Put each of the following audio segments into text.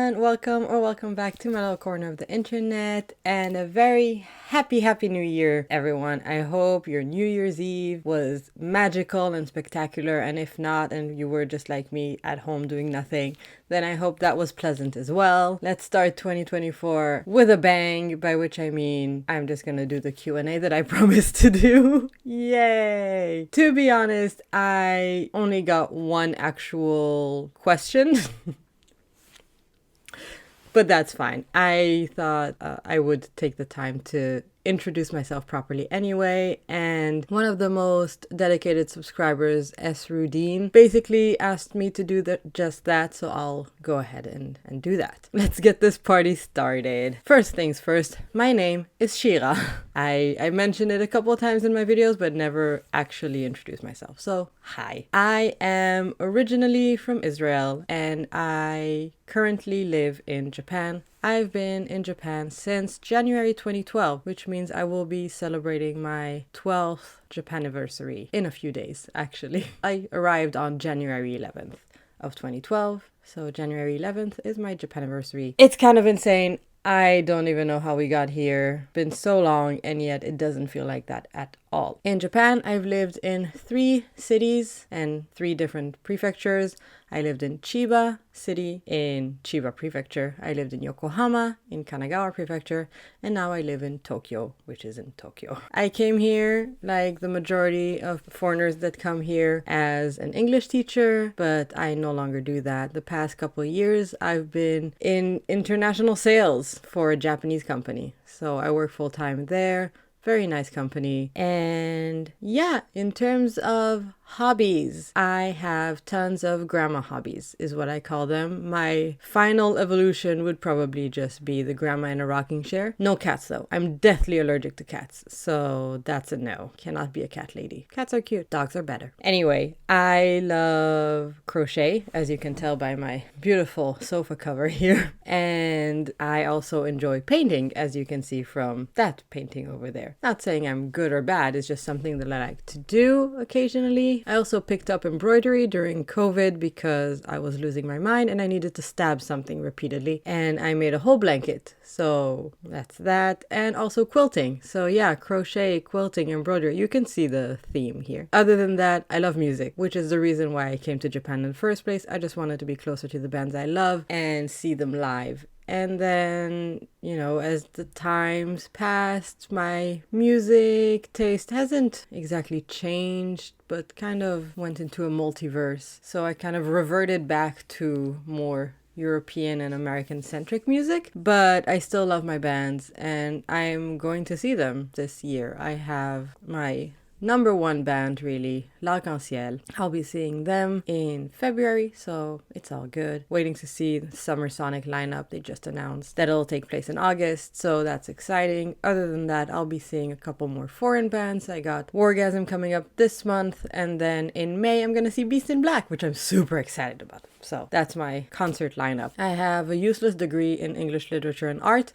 everyone, welcome or welcome back to my little corner of the internet, and a very happy new year, everyone. I hope your New Year's Eve was magical and spectacular, and if not, and you were just like me at home doing nothing, then I hope that was pleasant as well. Let's start 2024 with a bang, by which I mean I'm just gonna do the Q&A that I promised to do. Yay! To be honest, I only got one actual question. But that's fine. I thought I would take the time to introduce myself properly anyway, and one of the most dedicated subscribers, S. Rudine, basically asked me to do just that, so I'll go ahead and do that. Let's get this party started. First things first, my name is Shira. I mentioned it a couple of times in my videos, but never actually introduced myself, so hi. I am originally from Israel, and I currently live in Japan. I've been in Japan since January 2012, which means I will be celebrating my 12th Japaniversary in a few days, actually. I arrived on January 11th of 2012, so January 11th is my Japaniversary. It's kind of insane. I don't even know how we got here. Been so long, and yet it doesn't feel like that at all. In Japan, I've lived in 3 cities and 3 different prefectures. I lived in Chiba City in Chiba Prefecture. I lived in Yokohama in Kanagawa Prefecture. And now I live in Tokyo, which is in Tokyo. I came here, like the majority of foreigners that come here, as an English teacher, but I no longer do that. The past couple of years, I've been in international sales for a Japanese company. So I work full-time there. Very nice company. And yeah, in terms of hobbies, I have tons of grandma hobbies, is what I call them. My final evolution would probably just be the grandma in a rocking chair. No cats though. I'm deathly allergic to cats, so that's a no. Cannot be a cat lady. Cats are cute. Dogs are better. Anyway, I love crochet, as you can tell by my beautiful sofa cover here. And I also enjoy painting, as you can see from that painting over there. Not saying I'm good or bad, it's just something that I like to do occasionally. I also picked up embroidery during COVID because I was losing my mind and I needed to stab something repeatedly. And I made a whole blanket. So that's that. And also quilting. So yeah, crochet, quilting, embroidery. You can see the theme here. Other than that, I love music, which is the reason why I came to Japan in the first place. I just wanted to be closer to the bands I love and see them live. And then, you know, as the times passed, my music taste hasn't exactly changed, but kind of went into a multiverse. So I kind of reverted back to more European and American centric music, but I still love my bands and I'm going to see them this year. I have my number 1 band, really, L'Arc-en-Ciel. I'll be seeing them in February, so it's all good. Waiting to see the Summer Sonic lineup. They just announced that it'll take place in August, so that's exciting. Other than that, I'll be seeing a couple more foreign bands. I got Wargasm coming up this month, and then in May, I'm gonna see Beast in Black, which I'm super excited about. So that's my concert lineup. I have a useless degree in English literature and art,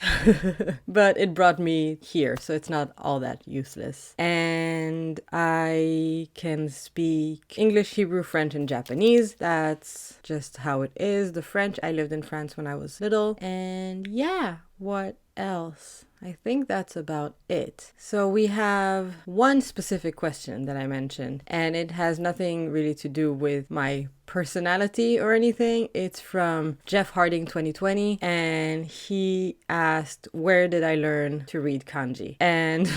but it brought me here, so it's not all that useless. And I can speak English, Hebrew, French, and Japanese. That's just how it is. The French, I lived in France when I was little. And yeah, what else? I think that's about it. So we have one specific question that I mentioned, and it has nothing really to do with my personality or anything. It's from Jeff Harding 2020, and he asked, where did I learn to read kanji? And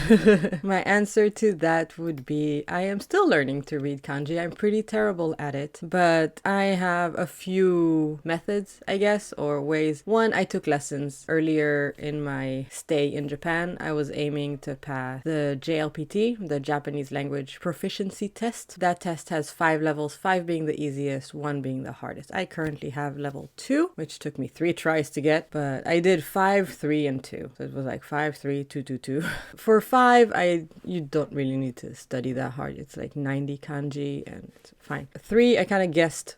my answer to that would be, I am still learning to read kanji. I'm pretty terrible at it, but I have a few methods, I guess, or ways. One, I took lessons earlier in my stay in Japan. I was aiming to pass the JLPT, the Japanese Language Proficiency Test. That test has 5 levels, 5 being the easiest, 1 being the hardest. I currently have level 2, which took me 3 tries to get, but I did 5, 3, and 2. So it was like 5, 3, 2, 2, 2. For 5, you don't really need to study that hard. It's like 90 kanji and it's fine. 3, I kind of guessed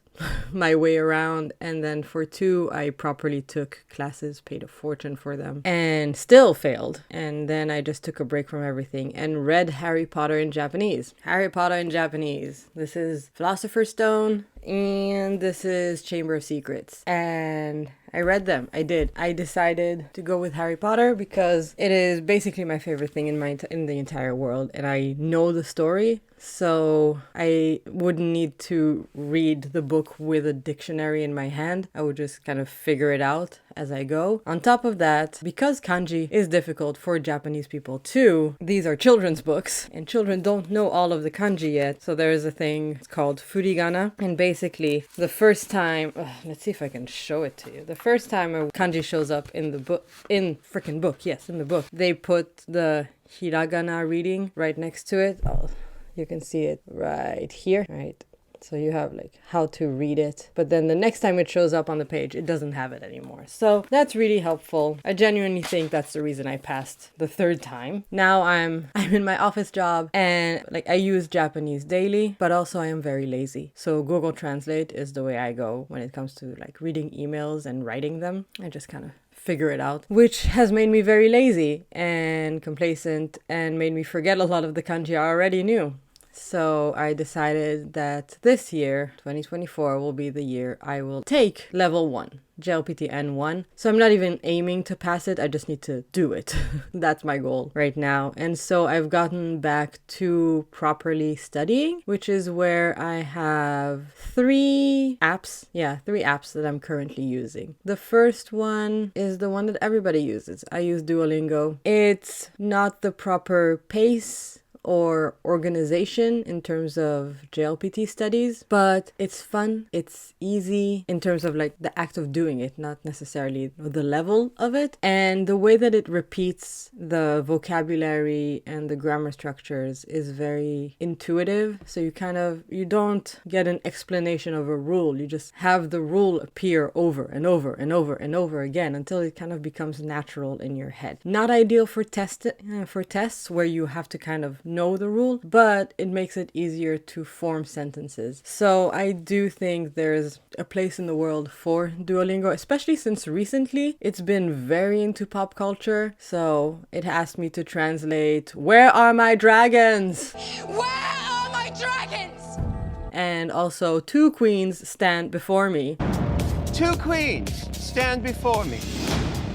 my way around, and then for 2 I properly took classes, paid a fortune for them, and still failed. And then I just took a break from everything and read Harry Potter in Japanese. Harry Potter in Japanese. This is Philosopher's Stone and this is Chamber of Secrets. And I read them. I did. I decided to go with Harry Potter because it is basically my favorite thing in the entire world, and I know the story, so I wouldn't need to read the book with a dictionary in my hand. I would just kind of figure it out as I go. On top of that, because kanji is difficult for Japanese people too, these are children's books, and children don't know all of the kanji yet. So there is a thing called furigana, and basically the first time, let's see if I can show it to you. The first time a kanji shows up in the book, in the book, they put the hiragana reading right next to it. Oh, you can see it right here, right? So you have like how to read it, but then the next time it shows up on the page, it doesn't have it anymore. So that's really helpful. I genuinely think that's the reason I passed the third time. Now I'm in my office job, and like I use Japanese daily, but also I am very lazy. So Google Translate is the way I go when it comes to like reading emails and writing them. I just kind of figure it out, which has made me very lazy and complacent and made me forget a lot of the kanji I already knew. So I decided that this year, 2024, will be the year I will take level 1, JLPT N1. So I'm not even aiming to pass it, I just need to do it. That's my goal right now. And so I've gotten back to properly studying, which is where I have 3 apps. Yeah, 3 apps that I'm currently using. The first one is the one that everybody uses. I use Duolingo. It's not the proper pace or organization in terms of JLPT studies, but it's fun, it's easy in terms of like the act of doing it, not necessarily the level of it. And the way that it repeats the vocabulary and the grammar structures is very intuitive. So you don't get an explanation of a rule, you just have the rule appear over and over and over and over again until it kind of becomes natural in your head. Not ideal for tests where you have to kind of know the rule, but it makes it easier to form sentences. So I do think there's a place in the world for Duolingo, especially since recently it's been very into pop culture. So it asked me to translate, "Where are my dragons? Where are my dragons?" And also, "Two queens stand before me." Two queens stand before me.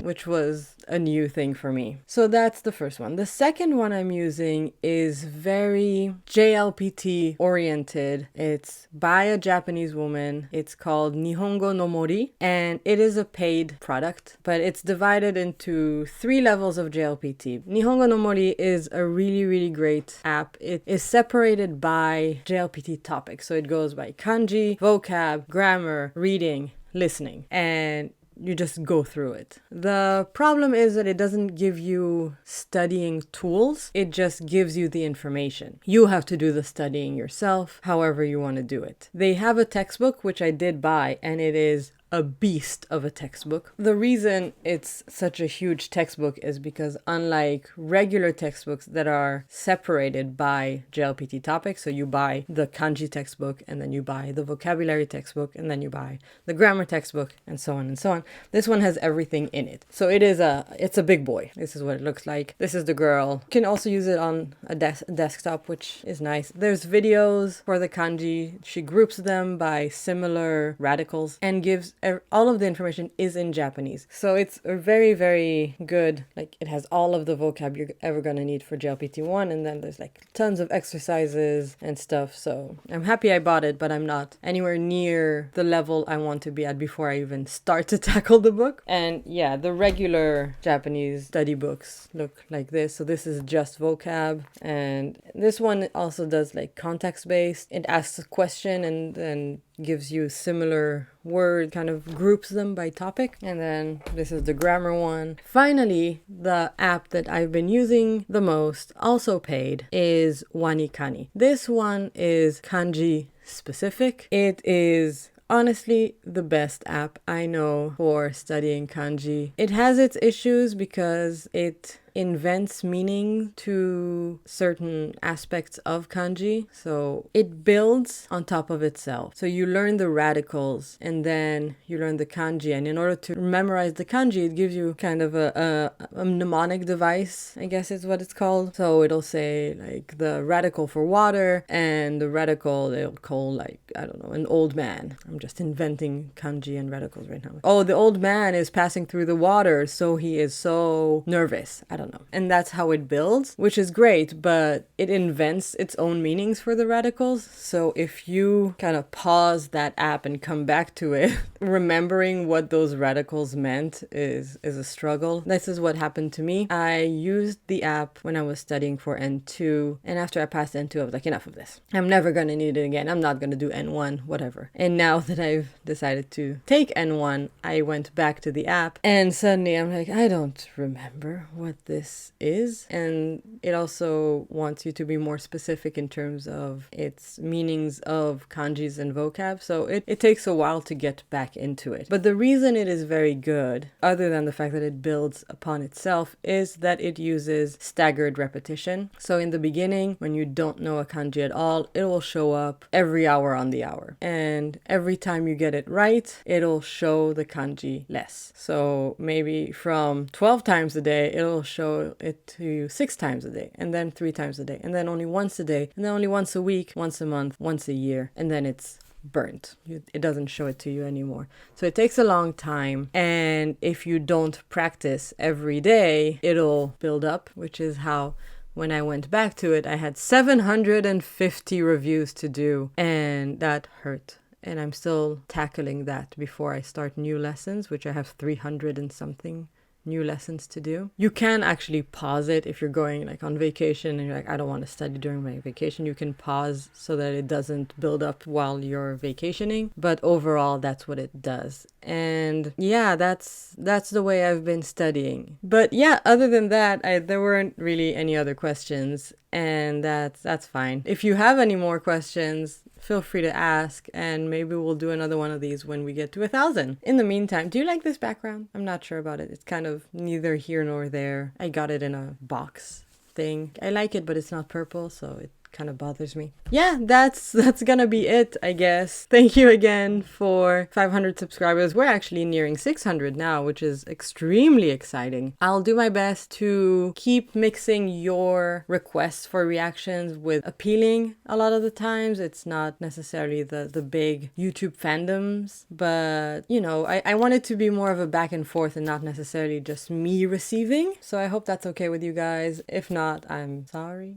Which was a new thing for me. So that's the first one. The second one I'm using is very JLPT oriented. It's by a Japanese woman. It's called Nihongo no Mori, and it is a paid product, but it's divided into 3 levels of JLPT. Nihongo no Mori is a really, really great app. It is separated by JLPT topics. So it goes by kanji, vocab, grammar, reading, listening, and you just go through it. The problem is that it doesn't give you studying tools. It just gives you the information. You have to do the studying yourself, however you want to do it. They have a textbook, which I did buy, and it is a beast of a textbook. The reason it's such a huge textbook is because unlike regular textbooks that are separated by JLPT topics, so you buy the kanji textbook and then you buy the vocabulary textbook and then you buy the grammar textbook and so on and so on, this one has everything in it. So it's a big boy. This is what it looks like. This is the girl. You can also use it on a desktop, which is nice. There's videos for the kanji. She groups them by similar radicals and gives all of the information is in Japanese. So it's a very, very good, like it has all of the vocab you're ever gonna need for JLPT1, and then there's like tons of exercises and stuff. So I'm happy I bought it, but I'm not anywhere near the level I want to be at before I even start to tackle the book. And yeah, the regular Japanese study books look like this. So this is just vocab, and this one also does like context-based. It asks a question and then gives you similar word, kind of groups them by topic. And then this is the grammar one. Finally, the app that I've been using the most, also paid, is Wanikani. This one is kanji specific. It is honestly the best app I know for studying kanji. It has its issues because it invents meaning to certain aspects of kanji. So it builds on top of itself. So you learn the radicals and then you learn the kanji. And in order to memorize the kanji, it gives you kind of a mnemonic device, I guess is what it's called. So it'll say like the radical for water and the radical they'll call like, I don't know, an old man. I'm just inventing kanji and radicals right now. Oh, the old man is passing through the water, so he is so nervous. I don't know. And that's how it builds, which is great, but it invents its own meanings for the radicals. So if you kind of pause that app and come back to it, remembering what those radicals meant is a struggle. This is what happened to me. I used the app when I was studying for N2, and after I passed N2, I was like, enough of this. I'm never going to need it again. I'm not going to do N1, whatever. And now that I've decided to take N1, I went back to the app, and suddenly I'm like, I don't remember what this is. And it also wants you to be more specific in terms of its meanings of kanjis and vocab. So it takes a while to get back into it. But the reason it is very good, other than the fact that it builds upon itself, is that it uses staggered repetition. So in the beginning, when you don't know a kanji at all, it will show up every hour on the hour. And every time you get it right, it'll show the kanji less. So maybe from 12 times a day, it'll show it to you 6 times a day, and then 3 times a day, and then only once a day, and then only once a week, once a month, once a year, and then it's burnt. It doesn't show it to you anymore. So it takes a long time, and if you don't practice every day, it'll build up, which is how when I went back to it, I had 750 reviews to do, and that hurt. And I'm still tackling that before I start new lessons, which I have 300 and something new lessons to do. You can actually pause it if you're going like on vacation and you're like, I don't want to study during my vacation. You can pause so that it doesn't build up while you're vacationing. But overall, that's what it does. And yeah, that's the way I've been studying. But yeah, other than that, there weren't really any other questions, and that's fine. If you have any more questions, feel free to ask, and maybe we'll do another one of these when we get to 1,000. In the meantime, do you like this background? I'm not sure about it. It's kind of neither here nor there. I got it in a box thing. I like it, but it's not purple, so it kind of bothers me. Yeah, that's gonna be it, I guess. Thank you again for 500 subscribers. We're actually nearing 600 now, which is extremely exciting. I'll do my best to keep mixing your requests for reactions with appealing. A lot of the times it's not necessarily the big YouTube fandoms, but you know, I want it to be more of a back and forth and not necessarily just me receiving. So I hope that's okay with you guys. If not, I'm sorry.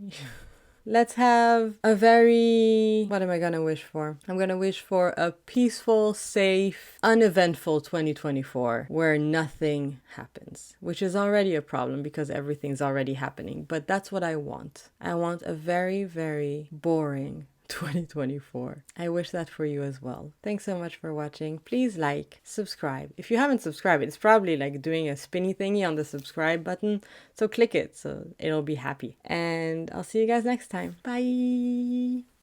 Let's have a very... What am I gonna wish for? I'm gonna wish for a peaceful, safe, uneventful 2024 where nothing happens, which is already a problem because everything's already happening. But that's what I want. I want a very, very boring 2024. I wish that for you as well. Thanks so much for watching. Please like, subscribe. If you haven't subscribed, it's probably like doing a spinny thingy on the subscribe button. So click it so it'll be happy. And I'll see you guys next time. Bye.